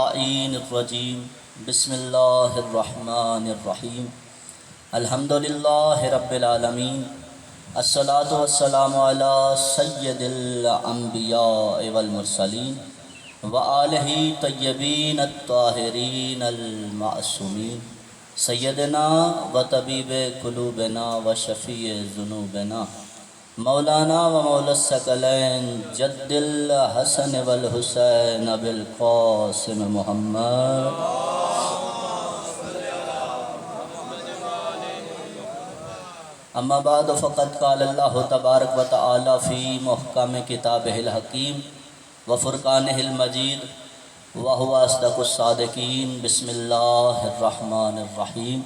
الرجیم بسم اللہ الرحمن الرحیم الحمد للہ رب العالمین الصلاۃ والسلام علی سید الانبیاء والمرسلین وآلہ طیبین الطاہرین المعصومین سیدنا و طبیب قلوبنا و شفیع ذنوبنا مولانا و مولا الثقلین جد الحسن والحسین بالقاسم محمد اما بعد فقد قال اللہ تبارک و تعالی فی محکم کتابہ الحکیم و فرقانہ المجید وہو اصدق الصادقین بسم اللہ الرحمن الرحیم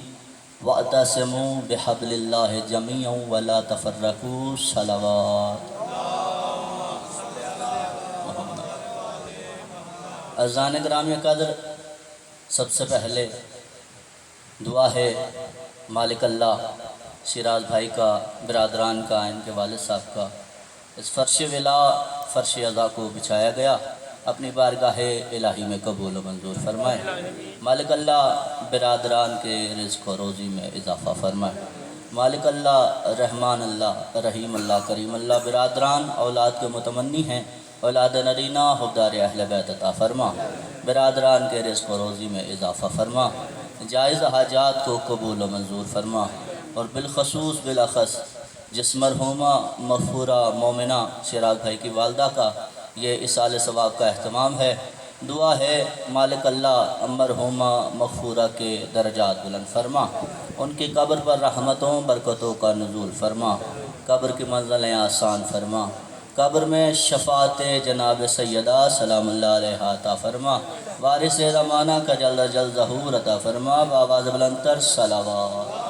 وَاعْتَصِمُوا بِحَبْلِ اللَّهِ جَمِيعًا وَلَا تَفَرَّقُوا صلوات عزیزان گرامی قدر، سب سے پہلے دعا ہے مالک اللہ شیراز بھائی کا، برادران کا، ان کے والد صاحب کا، اس فرش ولا فرش عزا کو بچھایا گیا، اپنی بارگاہ الہی میں قبول و منظور فرمائے۔ مالک اللہ برادران کے رزق و روزی میں اضافہ فرمائے۔ مالک اللہ رحمان اللہ رحیم اللہ کریم اللہ، برادران اولاد کے متمنی ہیں، اولاد نرینہ حبدار اہل بیت عطا فرما، برادران کے رزق و روزی میں اضافہ فرما، جائز حاجات کو قبول و منظور فرما، اور بالخصوص بالاخص جس مرحومہ مغفورہ مومنہ شیراز بھائی کی والدہ کا یہ اصال ثواب کا اہتمام ہے، دعا ہے مالک اللہ مرحومہ مغفورہ کے درجات بلند فرما، ان کی قبر پر رحمتوں برکتوں کا نزول فرما، قبر کی منزلیں آسان فرما، قبر میں شفاعت جناب سیدہ سلام اللہ علیہ عطا فرما، وارث زمانہ کا جلد جلد ظہور عطا فرما، بآواز بلند تر صلوات۔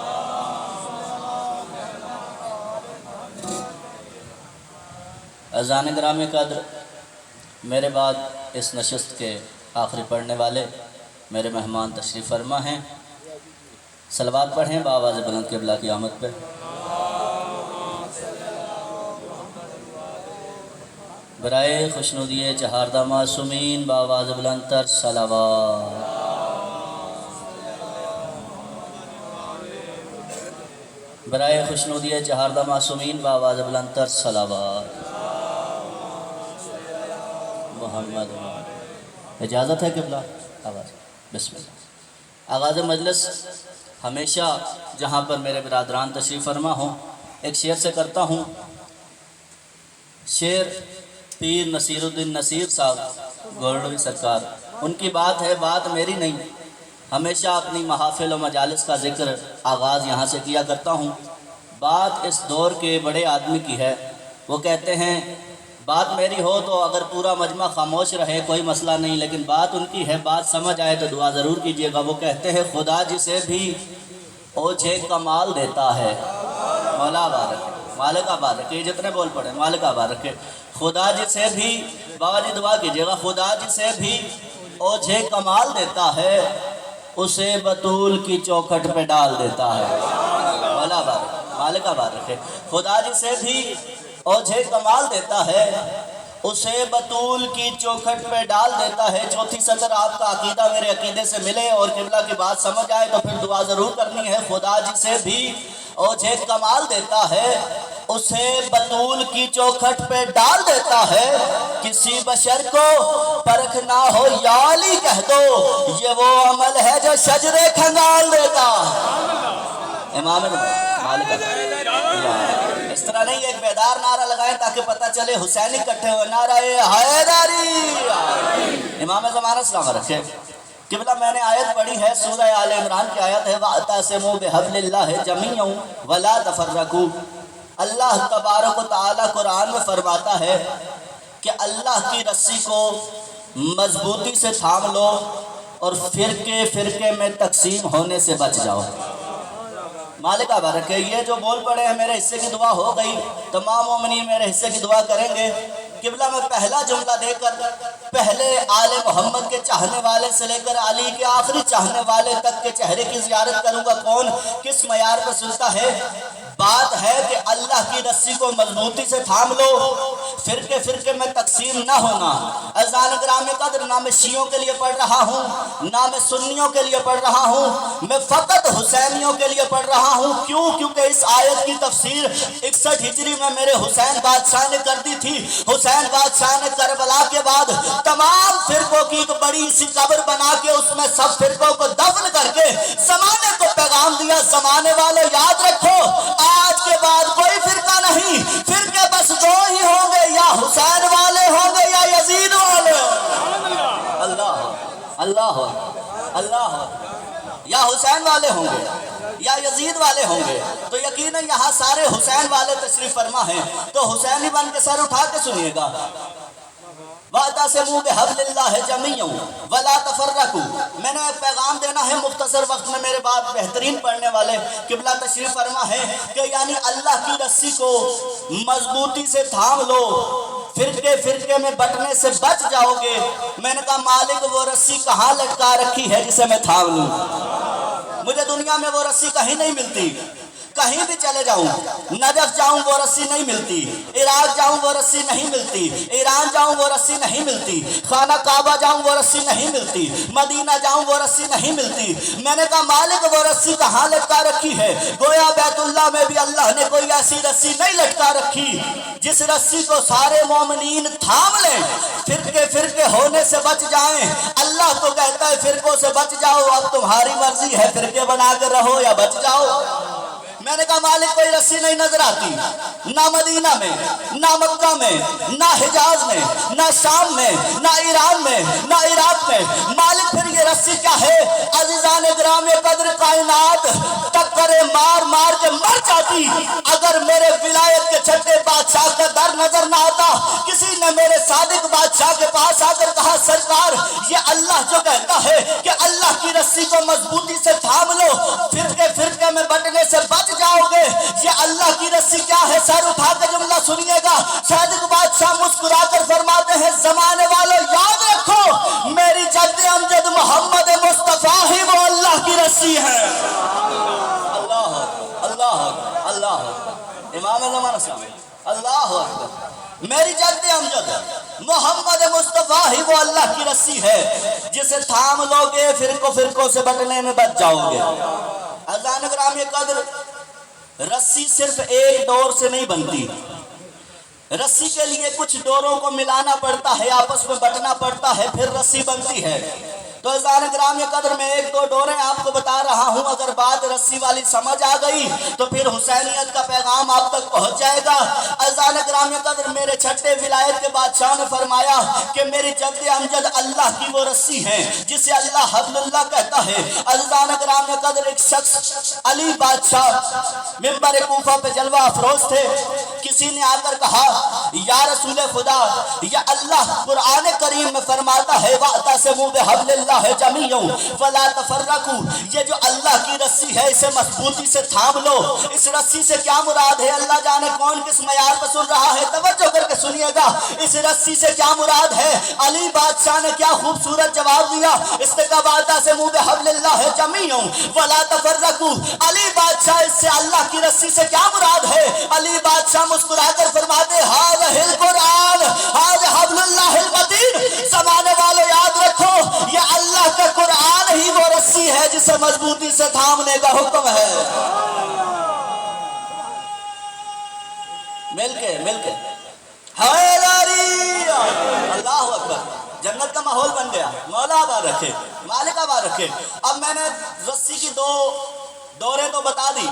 عزیزان گرامی قدر، میرے بعد اس نشست کے آخری پڑھنے والے میرے مہمان تشریف فرما ہیں، صلوات پڑھیں بآواز بلند قبلہ کی آمد پہ۔ برائے خوشنودی چہاردہ معصومین بآواز بلند تر صلوات۔ برائے خوشنودی چہاردہ معصومین بآواز بلند تر صلوات۔ محمد اجازت ہے قبلہ آواز بسم اللہ۔ آغاز مجلس ہمیشہ جہاں پر میرے برادران تشریف فرما ہوں ایک شعر سے کرتا ہوں۔ شعر پیر نصیر الدین نصیر صاحب گولڈوی سرکار، ان کی بات ہے، بات میری نہیں، ہمیشہ اپنی محافل و مجالس کا ذکر آغاز یہاں سے کیا کرتا ہوں۔ بات اس دور کے بڑے آدمی کی ہے، وہ کہتے ہیں بات میری ہو تو اگر پورا مجمع خاموش رہے کوئی مسئلہ نہیں، لیکن بات ان کی ہے، بات سمجھ آئے تو دعا ضرور کیجیے گا۔ وہ کہتے ہیں خدا جسے بھی اوجھے کمال دیتا ہے، مولا بارک ہے، مالک بارک ہے، یہ جتنے بول پڑے مالک بارک ہے، خدا جسے بھی، بابا جی دعا کیجیے گا، خدا جسے بھی اوجھے کمال دیتا ہے اسے بطول کی چوکھٹ پہ ڈال دیتا ہے، مولا بارک، مالک بارک ہے، خدا جسے بھی اوجھے کمال دیتا ہے اسے بطول کی چوکھٹ پہ ڈال دیتا ہے۔ چوتھی سطر آپ کا عقیدہ میرے عقیدے سے ملے اور قبلہ کی بات سمجھ آئے تو پھر دعا ضرور کرنی ہے۔ خدا جسے بھی اوجھے کمال دیتا ہے اسے بطول کی چوکھٹ پہ ڈال دیتا ہے، کسی بشر کو پرکھ نہ ہو یا علی کہہ دو، یہ وہ عمل ہے جو شجرے کھنگال دیتا۔ امام مالک اس طرح نہیں، ایک بیدار نعرہ لگائیں تاکہ پتہ چلے حسینی کٹھے ہوئے، نعرہ حیدری۔ امام زمانہ سلام رکھے۔ قبلہ میں نے آیت پڑھی ہے، سورہ آل عمران کی آیت ہے، وَاعْتَصِمُوا بِحَبْلِ اللَّهِ جَمِيعًا وَلَا تَفَرَّقُوا۔ اللہ تبارک و تعالیٰ قرآن میں فرماتا ہے کہ اللہ کی رسی کو مضبوطی سے تھام لو اور فرقے فرقے میں تقسیم ہونے سے بچ جاؤ۔ مالک بارک ہے، یہ جو بول پڑے ہیں میرے حصے کی دعا ہو گئی، تمام مومنین میرے حصے کی دعا کریں گے۔ قبلہ میں پہلا جملہ دے کر پہلے آل محمد کے چاہنے والے سے لے کر علی کے آخری چاہنے والے تک کے چہرے کی زیارت کروں گا۔ کون کس معیار پر سنتا ہے؟ بات ہے کہ اللہ کی رسی کو مضبوطی سے تھام لو، فرقے فرقے میں تقسیم نہ ہونا۔ عزیزان گرامی قدر، نہ میں شیعوں کے لیے پڑھ رہا ہوں نہ میں سنیوں کے لیے پڑھ رہا ہوں، میں فقط حسینیوں کے لیے پڑھ رہا ہوں۔ کیوں؟ کیونکہ اس آیت کی تفسیر 61 ہجری میں میرے حسین بادشاہ نے کر دی تھی۔ حسین بادشاہ نے کربلا کے بعد تمام فرقوں کی ایک بڑی سی قبر بنا کے اس میں سب فرقوں کو دفن کر کے زمانے کو پیغام دیا، زمانے والے یاد رکھو، آج کے بعد کوئی فرقہ نہیں، فرقے بس دو ہی ہوں گے، یا حسین والے ہوں گے یا یزید والے۔ اللہ اللہ اللہ، یا حسین والے ہوں گے یا یزید والے ہوں گے۔ تو یقیناً یہاں سارے حسین والے تشریف فرما ہیں، تو حسینی بن کے سر اٹھا کے سنیے گا۔ وَاعْتَصِمُوا بِحَبْلِ اللَّهِ جَمِيعًا وَلَا تَفَرَّقُوا۔ میں نے ایک پیغام دینا ہے مختصر وقت میں، میرے بعد بہترین پڑھنے والے قبلہ تشریف فرما ہے کہ یعنی اللہ کی رسی کو مضبوطی سے تھام لو، فرقے فرقے میں بٹنے سے بچ جاؤ گے۔ میں نے کہا مالک وہ رسی کہاں لٹکا رکھی ہے جسے میں تھام لوں؟ مجھے دنیا میں وہ رسی کہیں نہیں ملتی، کہیں بھی چلے جاؤں، نجف جاؤں وہ رسی نہیں ملتی، عراق جاؤں وہ رسی نہیں ملتی، ایران جاؤں وہ رسی نہیں ملتی، خانہ کعبہ جاؤں وہ رسی نہیں ملتی، مدینہ جاؤں وہ رسی نہیں ملتی۔ میں نے کہا مالک وہ رسی کہاں لٹکا رکھی ہے؟ گویا بیت اللہ میں بھی اللہ نے کوئی ایسی رسی نہیں لٹکا رکھی جس رسی کو سارے مومنین تھام لیں، فرقے فرقے ہونے سے بچ جائیں۔ اللہ تو کہتا ہے فرقوں سے بچ جاؤ، اب تمہاری مرضی ہے فرقے بنا کر رہو یا بچ جاؤ۔ میں نے کہا مالک کوئی رسی نہیں نظر آتی، نہ مدینہ میں، نہ مکہ میں، نہ حجاز میں، نہ شام میں، نہ ایران میں، نہ عراق میں۔ مالک پھر یہ رسی کیا ہے؟ عزیزان گرامی قدر، کائنات ٹکرے مار مار کے مر جاتی اگر میرے ولایت کے چھٹے بادشاہ کا در نظر نہ آتا۔ کسی نے میرے صادق بادشاہ کے پاس آ کر کہا سرکار یہ اللہ جو کہتا ہے کہ اللہ کی رسی کو مضبوطی سے تھام لو، فرقے فرقے میں بٹنے سے بچ جاؤ گے، یہ اللہ کی رسی کیا ہے؟ سر اٹھا کے جملہ سنیے گا۔ صادق بادشاہ مسکرا کر فرماتے ہیں زمانے والوں یاد رکھو میری جد امجد محمد مصطفیٰ ہی وہ اللہ کی رسی ہے۔ اللہ اللہ اللہ، امام زمانہ صاحب، اللہ اکبر، میری جد امجد محمد مصطفیٰ ہی وہ اللہ کی رسی ہے جسے تھام لو گے فرقوں فرقوں سے بٹنے میں بچ جاؤ گے۔ اذان گرامی قدر، رسی صرف ایک ڈور سے نہیں بنتی، رسی کے لیے کچھ ڈوروں کو ملانا پڑتا ہے، آپس میں بٹنا پڑتا ہے، پھر رسی بنتی ہے۔ تو اذان گرامی قدر میں ایک دو ڈوریں آپ کو بتا رہا ہوں، اگر بات رسی والی سمجھ آ گئی تو پھر حسینیت کا پیغام آپ تک پہنچ جائے گا۔ اذان گرامی قدر، میرے چھٹے ولایت کے بادشاہ نے فرمایا کہ میری جد امجد اللہ کی وہ رسی ہے جسے اللہ حبل اللہ کہتا ہے۔ اذان گرامی قدر، ایک شخص علی بادشاہ منبر کوفہ پہ جلوہ افروز تھے، کسی نے آ کر کہا یا رسول خدا، یا اللہ قرآن کریم میں فرماتا ہے وَاعْتَصِمُوا بِحَبْلِ اللَّهِ جَمِيعًا وَلَا تَفَرَّقُوا، یہ جو اللہ کی رسی ہے اسے مضبوطی سے تھام لو۔ اس رسی سے کیا مراد ہے؟ اللہ جانے کون کس معیار پر سن رہا ہے، توجہ کر کے سنیے گا۔ اس رسی سے کیا مراد ہے؟ علی بادشاہ نے کیا خوبصورت جواب دیا، اس نے کہا وَاعْتَصِمُوا بِحَبْلِ اللَّهِ جَمِيعًا وَلَا تَفَرَّقُوا۔ علی بادشاہ اس سے اللہ کی رسی سے کیا مراد ہے؟ علی بادشاہ مسکرا کر فرماتے هَذَا الْقُرْآنُ هَذَا حَبْلُ اللَّهِ الْمَتِينُ۔ زمانے والوں یاد رکھو یہ اللہ کا قرآن ہی وہ رسی ہے جسے مضبوطی سے تھامنے کا حکم ہے۔ مل کے حیدری، اللہ اکبر، جنت کا ماحول بن گیا۔ مولا آباد رکھے، مالک آباد رکھے۔ اب میں نے رسی کی دو ڈوریں تو بتا دی،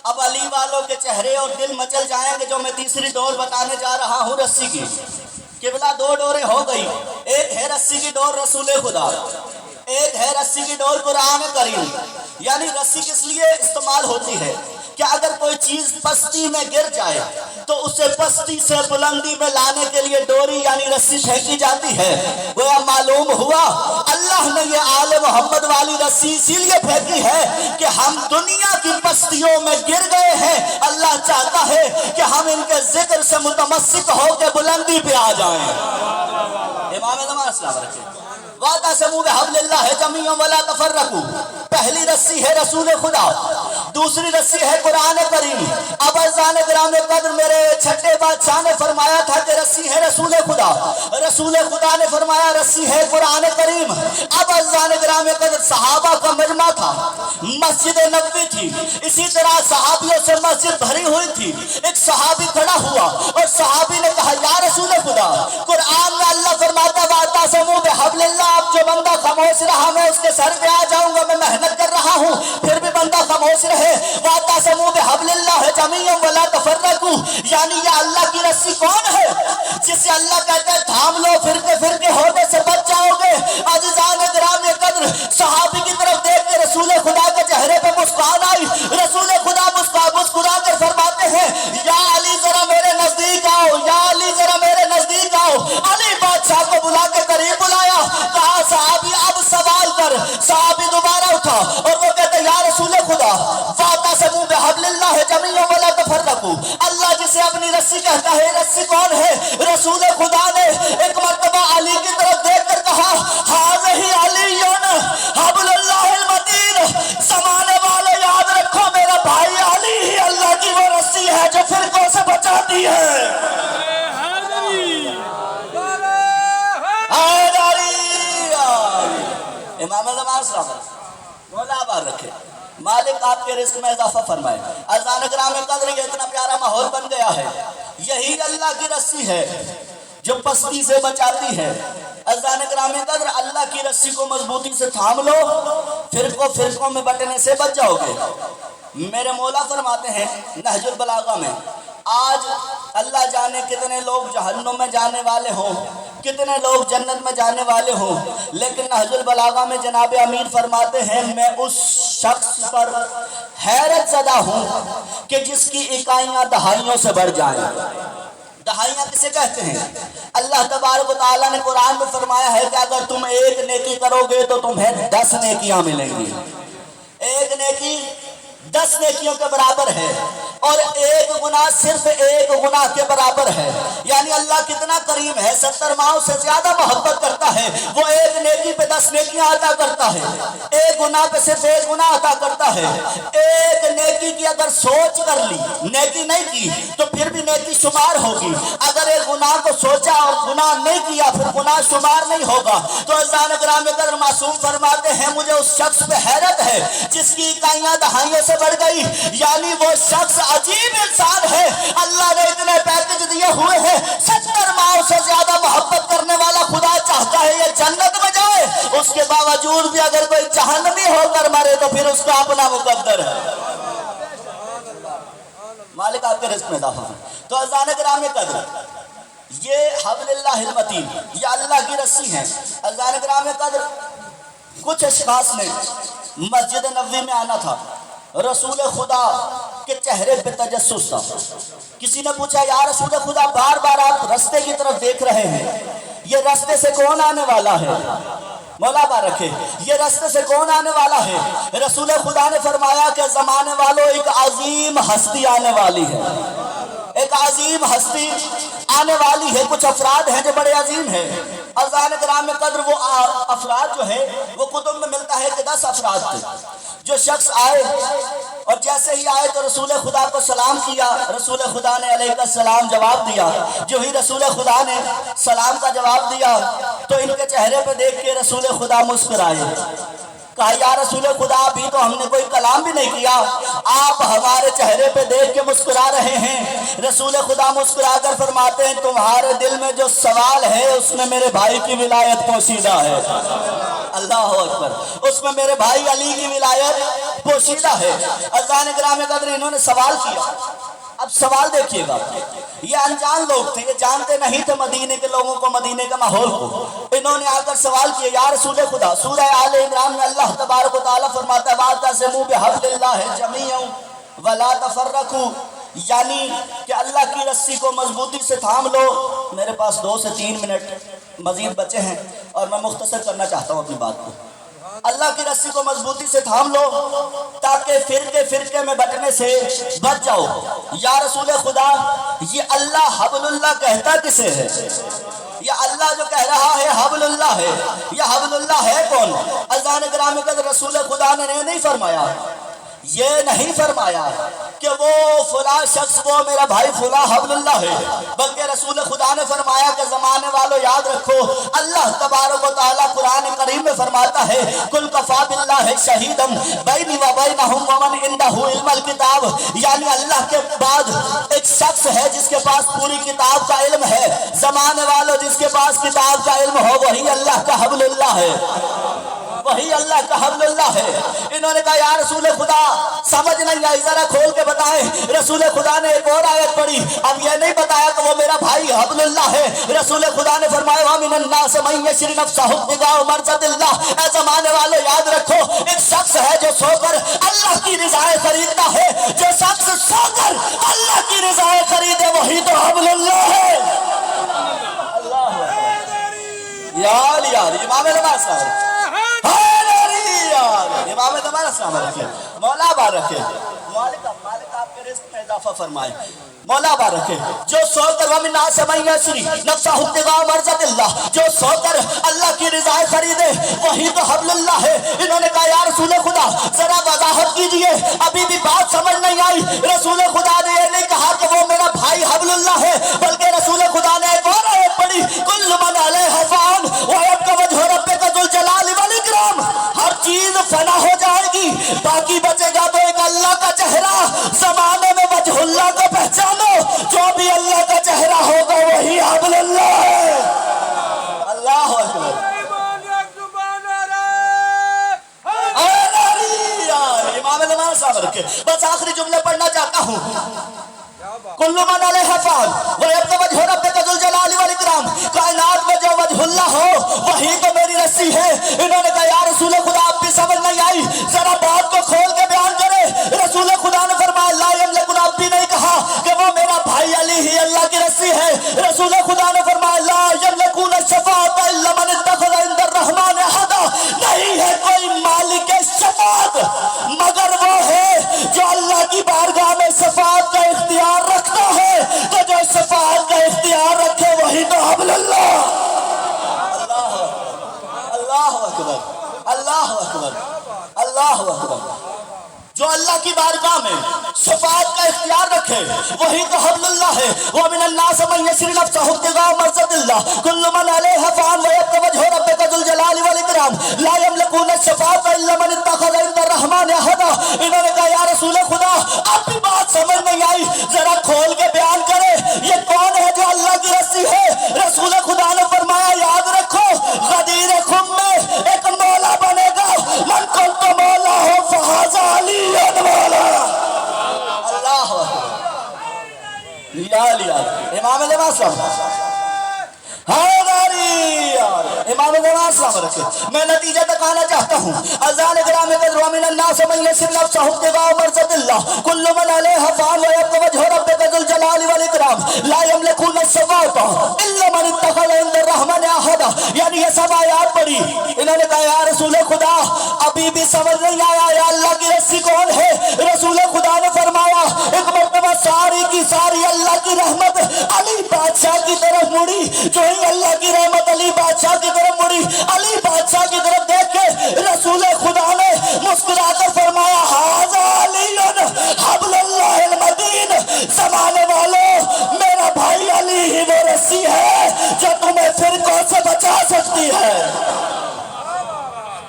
اب علی والوں کے چہرے اور دل مچل جائیں گے جو میں تیسری ڈور بتانے جا رہا ہوں رسی کی۔ قبلہ دو ڈوریں ہو گئی، ایک ہے رسی کی ڈور رسول خدا، ایک ہے رسی کی ڈور قرآن کریم۔ یعنی رسی کس لیے استعمال ہوتی ہے کہ اگر کوئی چیز پستی میں گر جائے تو اسے پستی سے بلندی میں لانے کے لیے ڈوری یعنی رسی پھینکی جاتی ہے۔ گویا معلوم ہوا اللہ نے یہ آل محمد والی رسی اسی لیے پھینکی ہے کہ ہم دنیا کی پستیوں میں گر گئے ہیں، اللہ چاہتا ہے کہ ہم ان کے ذکر سے متمسک ہو کے بلندی پہ آ جائیں۔ امام زمان اسلام رکھے واعتصموا بحبل اللہ جمیعا ولا تفرقوا، پہلی رسی ہے رسول خدا، دوسری رسی ہے قرآن کریم۔ اب عزیزان گرام قدر میرے چھٹے بادشاہ نے فرمایا تھا کہ رسی ہے رسول خدا، رسول خدا نے فرمایا رسی ہے قرآن کریم۔ اب عزیزان گرام قدر صحابہ کا مجمع تھا، مسجد نبوی تھی، اسی طرح صحابیوں سے مسجد بھری ہوئی تھی۔ ایک صحابی کھڑا ہوا اور صحابی نے کہا یا رسول خدا، قرآن میں اللہ فرماتا ہے واعتصموا بحبل اللہ، اب جو بندہ خاموش رہا میں اس کے سر پہ آ جاؤں گا، میں محنت کر رہا ہوں پھر بھی بندہ خاموش رہے۔ واعتصموا بحبل اللہ جمیعا ولا تفرقوا، یعنی یہ اللہ کی رسی کون ہے جسے اللہ کہتا ہے تھام لو، فرقے فرقے ہونے سے بچ جاؤ گے۔ عزیزان گرام قدر صحابی کی طرف دیکھ کے رسول خدا کے چہرے پہ مسکان آئی۔ رسول خدا مسکرا کر فرماتے ہیں یا علی ذرا میرے نزدیک آؤ، یا علی ذرا میرے نزدیک آؤ۔ علی بادشاہ کو بلا کے قریب بلایا، کہا صحابی اب سوال کر۔ صحابی دوبارہ اٹھا اور وہ کہتے یا رسول خدا واعتصموا بحبل اللہ جمیعا ولا تفرقوا، اللہ جسے اپنی رسی کہتا ہے رسی کون ہے؟ رسول خدا نے ایک مرتبہ علی کی طرف دیکھ کر کہا ھذہ علی حبل اللہ المتین، زمانے والے یاد رکھو میرا بھائی علی ہی اللہ کی وہ رسی ہے جو فرقوں سے بچاتی ہے۔ امام زمان صاحب مولا آباد رکھے، مالک آپ کے رزق میں اضافہ فرمائے۔ عزیزان گرام قدر یہ اتنا پیارا ماحول بن گیا ہے، یہی اللہ کی رسی ہے جو پستی سے بچاتی ہے۔ عزیزان گرام قدر اللہ کی رسی کو مضبوطی سے تھام لو، فرقوں میں بٹنے سے بچ جاؤ گے۔ میرے مولا فرماتے ہیں نہج البلاغہ میں، آج اللہ جانے کتنے لوگ جہنم میں جانے والے ہوں، کتنے لوگ جنت میں جانے والے ہوں، لیکن نہج البلاغہ میں جناب امیر فرماتے ہیں میں اس شخص پر حیرت زدہ ہوں کہ جس کی اکائیاں دہائیوں سے بڑھ جائیں۔ دہائیاں کسے کہتے ہیں؟ اللہ تبارک و تعالیٰ نے قرآن میں فرمایا ہے کہ اگر تم ایک نیکی کرو گے تو تمہیں 10 نیکیاں ملیں گی۔ ایک نیکی 10 نیکیوں کے برابر ہے، اور ایک گناہ صرف ایک گناہ کے برابر ہے۔ یعنی اللہ کتنا کریم ہے، 70 ماؤں سے زیادہ محبت کرتا ہے، وہ ایک نیکی پہ 10 نیکیاں عطا کرتا ہے، ایک گناہ پہ صرف ایک گناہ عطا کرتا ہے۔ ایک نیکی کی اگر سوچ کر لی، نیکی نہیں کی تو پھر بھی نیکی شمار ہوگی، اگر ایک گناہ کو سوچا اور گناہ نہیں کیا پھر گناہ شمار نہیں ہوگا۔ تو عزیزان گرامی قدر معصوم فرماتے ہیں مجھے اس شخص پہ حیرت ہے جس کی اکائیاں دہائیوں سے بڑھ گئی، یعنی وہ شخص عجیب انسان ہے، اللہ نے اتنے پیکج دیے ہوئے ہیں، 70 ماؤں سے زیادہ محبت کرنے والا خدا چاہتا ہے یہ جنت میں جائے، اس کے باوجود بھی اگر کوئی جہنمی ہو کر مرے تو پھر اس کا اپنا مقدر ہے۔ مالک آپ کے رزق میں اضافہ ہے۔ تو عزیزان گرامی قدر یہ حبل اللہ المتین، یہ اللہ کی رسی ہے۔ عزیزان گرامی قدر کچھ اشخاص نے مسجد نبوی میں آنا تھا، رسول خدا کے چہرے پہ تجسس تھا۔ کسی نے پوچھا یا رسول خدا بار بار آپ رستے کی طرف دیکھ رہے ہیں، یہ رستے سے کون آنے والا ہے؟ مولا بار رکھے، یہ رستے سے کون آنے والا ہے؟ رسول خدا نے فرمایا کہ زمانے والوں ایک عظیم ہستی آنے والی ہے، ایک عظیم ہستی آنے والی ہے۔ کچھ افراد ہیں جو بڑے عظیم ہیں۔ عزیزان گرامی قدر وہ افراد جو ہیں وہ کتب میں ملتا ہے کہ 10 افراد تھے۔ جو شخص آئے اور جیسے ہی آئے تو رسول خدا کو سلام کیا، رسول خدا نے علیہ السلام جواب دیا۔ جو ہی رسول خدا نے سلام کا جواب دیا تو ان کے چہرے پہ دیکھ کے رسول خدا مسکرائے، کہا یا رسول خدا ابھی تو ہم نے کوئی کلام بھی نہیں کیا، آپ ہمارے چہرے پہ دیکھ کے مسکرا رہے ہیں۔ رسول خدا مسکرا کر فرماتے ہیں تمہارے دل میں جو سوال ہے اس میں میرے بھائی کی ولایت پوشیدہ ہے۔ اللہ اکبر، اس میں میرے بھائی علی کی ولایت پوشیدہ ہے۔ عزیزان گرامی قدر انہوں نے سوال کیا۔ اب سوال دیکھیے گا، یہ انجان لوگ تھے، یہ جانتے نہیں تھے مدینے کے لوگوں کو، مدینے کے ماحول کو۔ انہوں نے آ کر سوال کیا یا رسول خدا، سورہ آل عمران میں اللہ تبارک و تعالیٰ فرماتا ہے واعتصموا بحبل اللہ جمیعا ولا تفرقوا، یعنی کہ اللہ کی رسی کو مضبوطی سے تھام لو۔ میرے پاس 2 سے 3 منٹ مزید بچے ہیں اور میں مختصر کرنا چاہتا ہوں اپنی بات کو۔ اللہ کی رسی کو مضبوطی سے تھام لو تاکہ فرقے میں بٹنے سے بچ جاؤ۔ یا رسول خدا یہ اللہ حبل اللہ کہتا کسے ہے؟ یہ اللہ جو کہہ رہا ہے حبل اللہ ہے، یہ حبل اللہ ہے کون؟ عزیزان گرامی کا رسول خدا نے نہیں فرمایا، یہ نہیں فرمایا کہ وہ فلاں شخص وہ میرا بھائی فلاں حبل اللہ ہے، بلکہ رسول خدا نے فرمایا کہ زمانے والوں یاد رکھو، اللہ تبارک و تعالیٰ قرآن کریم میں فرماتا ہے کل کفا باللہ شہیدم بینی و بینہم ومن عندہ علم الکتاب، یعنی اللہ کے بعد ایک شخص ہے جس کے پاس پوری کتاب کا علم ہے، زمانے والوں جس کے پاس کتاب کا علم ہو وہی اللہ کا حبل اللہ ہے، وہی اللہ کا حبل اللہ ہے۔ انہوں نے کہا یا رسول خدا سمجھ نہیں آئی، ذرا کھول کے بتائیں۔ رسول خدا نے ایک اور آیت پڑھی، اب یہ نہیں بتایا کہ وہ میرا بھائی حبل اللہ ہے، رسول خدا نے فرمایا وَمِنَ النَّاسِ مَن يَشْرِي نَفْسَهُ ابْتِغَاءَ مَرْضَاتِ اللَّهِ، اے زمانے والو یاد رکھو، ایک شخص ہے جو سو کر اللہ کی رضائیں خریدتا ہے، جو شخص سو کر اللہ کی رضائیں خریدے وہی تو حبل اللہ ہے۔ اللہ یار امام زمان صاحب امام زمان السلام رکھے، مولا بار رکھے، مالک آپ کے رزق میں اضافہ فرمائے، مولا بار رکھے، جو سو کر وَمِنَ النَّاسِ مَن يَشْرِي نَفْسَهُ ابْتِغَاءَ مَرْضَاتِ اللَّهِ، جو سو کر اللہ کی رضائیں خریدے وہی تو حبل اللہ ہے۔ انہوں نے کہا یا رسول خدا ذرا وضاحت کیجئے، ابھی بھی بات سمجھ نہیں آئی۔ رسول خدا نے یہ نہیں کہا کہ وہ میرا بھائی حبل اللہ ہے، بلکہ رسول خدا نے ایک اور آیت پڑھی کل من علیہا فان ویبقی وجہ ربک ذو الجلال والاکرام، ہر چیز فنا ہو جائے گی، باقی بچے گا تو ایک اللہ کا چہرہ، زمانے میں وجہ اللہ کو پہچانو، جو بھی اللہ کا چہرہ ہوگا وہی حبل اللہ ہے۔ اللہ اکبر، امام زمان صاحب رکھے، بس آخری جملے پڑھنا چاہتا ہوں۔ کل من علیہا فان ویبقی وجہ ربک ذو الجلال والاکرام، کائنات میں جو وجہ اللہ ہو وہی تو میری رسی ہے۔ انہوں نے کہا یا رسول خدا آپ بھی سمجھ نہیں آئی، ذرا بات کو کھول کے بیان کرے۔ رسول خدا نے فرمایا لا یملکون، آپ بھی نہیں کہا کہ وہ میرا بھائی علی ہی اللہ کی رسی ہے۔ رسول خدا نے فرمایا لا یملکون الشفاعۃ الا من اتخذ عند الرحمن عہدا، نہیں ہے کوئی مالک شفاعت مگر وہ ہے جو اللہ کی بارگاہ میں شفاعت کا اختیار رکھتا ہے، تو جو شفاعت کا اختیار رکھے وہی تو حبل اللہ۔ اللہ اکبر، اللہ اکبر، اللہ اکبر، جو اللہ کی بارگاہ میں شفاعت کا اختیار رکھے وہی تو حبل اللہ ہے۔ وَمِنَ النَّاسِ مَن يَشْرِي نَفْسَهُ ابْتِغَاءَ مَرْضَاتِ اللَّهِ كُلُّ مَنْ عَلَيْهَا فَانٍ وَيَبْقَى وَجْهُ رَبِّكَ ذُو الْجَلَالِ وَالْإِكْرَامِ لَا يَمْلِكُونَ الشَّفَاعَةَ إِلَّا مَنِ اتَّخَذَ عِندَ الرَّحْمَنِ عَهْدًا۔ انہوں نے کہا یا رسول خدا اب بھی بات سمجھ نہیں آئی، ذرا کھول کے بیان کرے یہ کون ہے جو اللہ کی رسی ہے۔ رسول خدا نے فرمایا یاد رکھو غدیر خم میں ایک مولا بنے گا، من کنت مولا ہو فہذا علی مولا۔ اللہ لیا امام زمان صاحب امام زمان صاحب رکھے، میں نتیجہ تک آنا چاہتا ہوں۔ اذان گرامی قدر ومن الناس من یشری نفسہ ابتغاء مرضات اللہ کل من علیہا فان ویبقی وجہ ربک ذو الجلال والاکرام لا یملکون الشفاعۃ الا من اتخذ عند الرحمن عہدا، یعنی یہ سب آیات پڑھی۔ انہوں نے کہا یا رسول خدا ابھی بھی سمجھ نہیں آیا یا اللہ کی رسی کون ہے۔ رسول خدا نے فرمایا ایک مرتبہ ساری کی ساری اللہ کی رحمت علی بادشاہ کی طرف مڑی، جو ہی اللہ کی رحمت علی بادشاہ کی طرف مڑی، علی بادشاہ کی طرف دیکھ کے رسول خدا نے مسکرا کر فرمایا ھذا